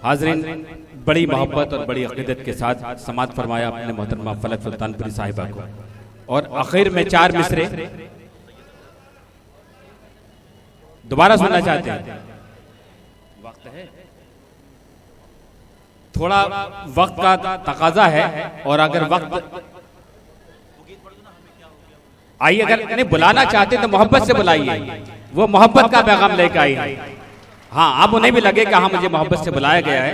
हाज़रीन, बड़ी मोहब्बत और बड़ी अक़ीदत के साथ समाअत फरमाया अपने मोहतरमा फलक सुल्तानपुरी साहिबा को। और आखिर में 4 मिसरे दोबारा सुनना चाहते हैं। वक्त है, थोड़ा वक्त का तकाजा है, और अगर वक्त आइए, अगर इन्हें बुलाना चाहते तो मोहब्बत से बुलाइए, वो मोहब्बत का पैगाम लेकर आई है। हाँ, अब उन्हें भी लगे कि हाँ मुझे मोहब्बत से बुलाया गया है।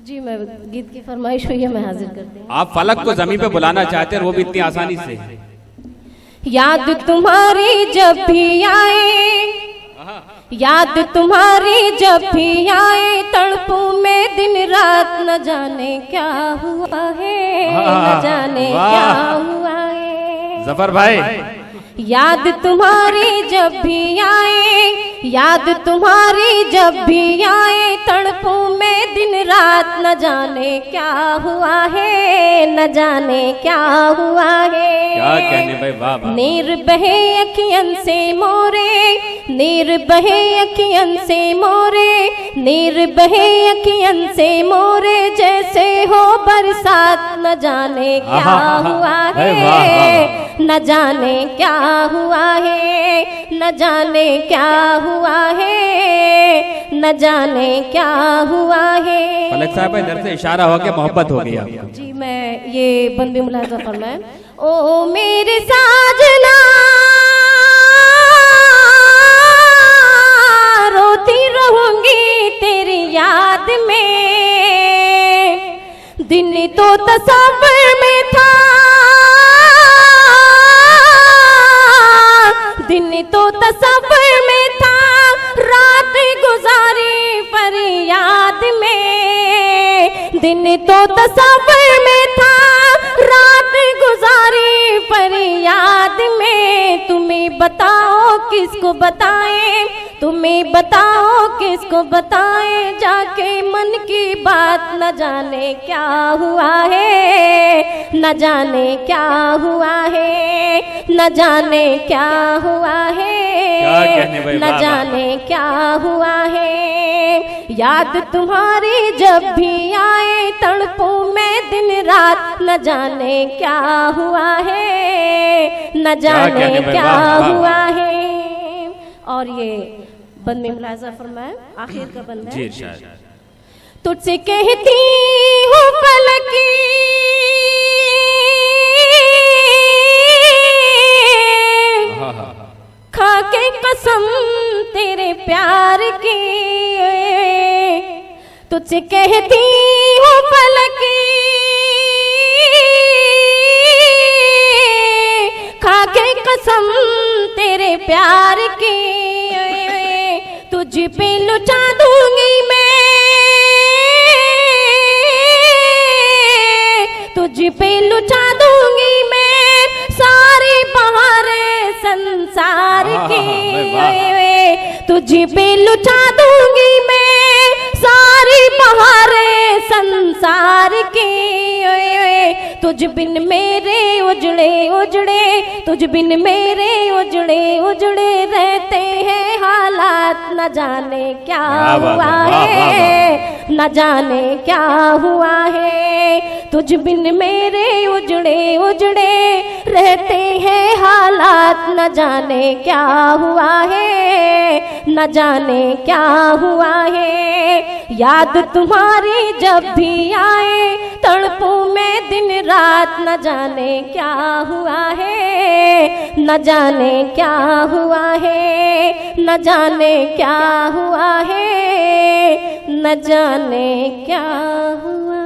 जी, मैं गीत की फरमाइश हुई है, मैं हाजिर करती हूँ। आप फलक को जमीन पे बुलाना चाहते हैं, वो भी इतनी आसानी से। याद तुम्हारी जब भी आए, याद तुम्हारी जब भी आए, तड़पूं में दिन रात, न जाने क्या हुआ है, न जाने क्या हुआ है। जफर भाई, याद तुम्हारी जब भी आए, याद तुम्हारी जब भी आए, तड़पूं में दिन रात, न जाने क्या हुआ है, न जाने क्या हुआ है। क्या कहने भाई, वाह वाह। नीर बहे अखियन से मोरे, नीर बहे अखियन से मोरे, नीर बहे अखियन से मोरे, जैसे हो बरसात, न जाने क्या हुआ है, न जाने क्या हुआ है, न जाने क्या हुआ है, न जाने क्या हुआ है। फलक साहब, इधर से इशारा हो के मोहब्बत हो गई आपको। जी, मैं ये बंदी मुलाजा फरमाए। ओ मेरे साजना, रोती रहूंगी तेरी याद में, दिन तो तसव्वुर में था, दिन तो तसव्वुर में था, रात गुजारी फरियाद में, दिन तो तसव्वुर में था, रात गुजारी फरियाद में। तुम्हें बताओ किसको बताएं, तुम्हें बताओ किसको बताएं, जाके मन की बात, न जाने क्या हुआ है, न जाने क्या हुआ है, न जाने क्या हुआ है, न जाने क्या हुआ है। याद तुम्हारी जब भी आए, तड़पूं मैं दिन रात, न जाने क्या हुआ है, न जाने क्या हुआ है। और ये बंद में मुलाजा फरमाए, आखिर का बंद है। जी शायद। तुझसे कहती हूँ फलकी, खाके कसम तेरे प्यार की, तुझसे कहती हूँ फलकी, खाके कसम तेरे प्यार की, तुझ पे लुटा दूंगी मैं, तुझ पे लुटा दूंगी मैं, सारी बहारें संसार की, तुझ पे लुटा दूंगी मैं, सारी बहारें संसार की। तुझ बिन मेरे उजड़े उजड़े, तुझ बिन मेरे उजड़े उजड़े रहते हैं हालात, न जाने क्या हुआ है, न जाने क्या हुआ है। तुझ बिन मेरे उजड़े उजड़े रहते हैं हालात, न जाने क्या हुआ है, न जाने क्या हुआ है। याद तुम्हारी जब भी आए, तड़पूं मैं दिन रात, न जाने क्या हुआ है, न जाने क्या हुआ है, न जाने क्या हुआ है, न जाने क्या हुआ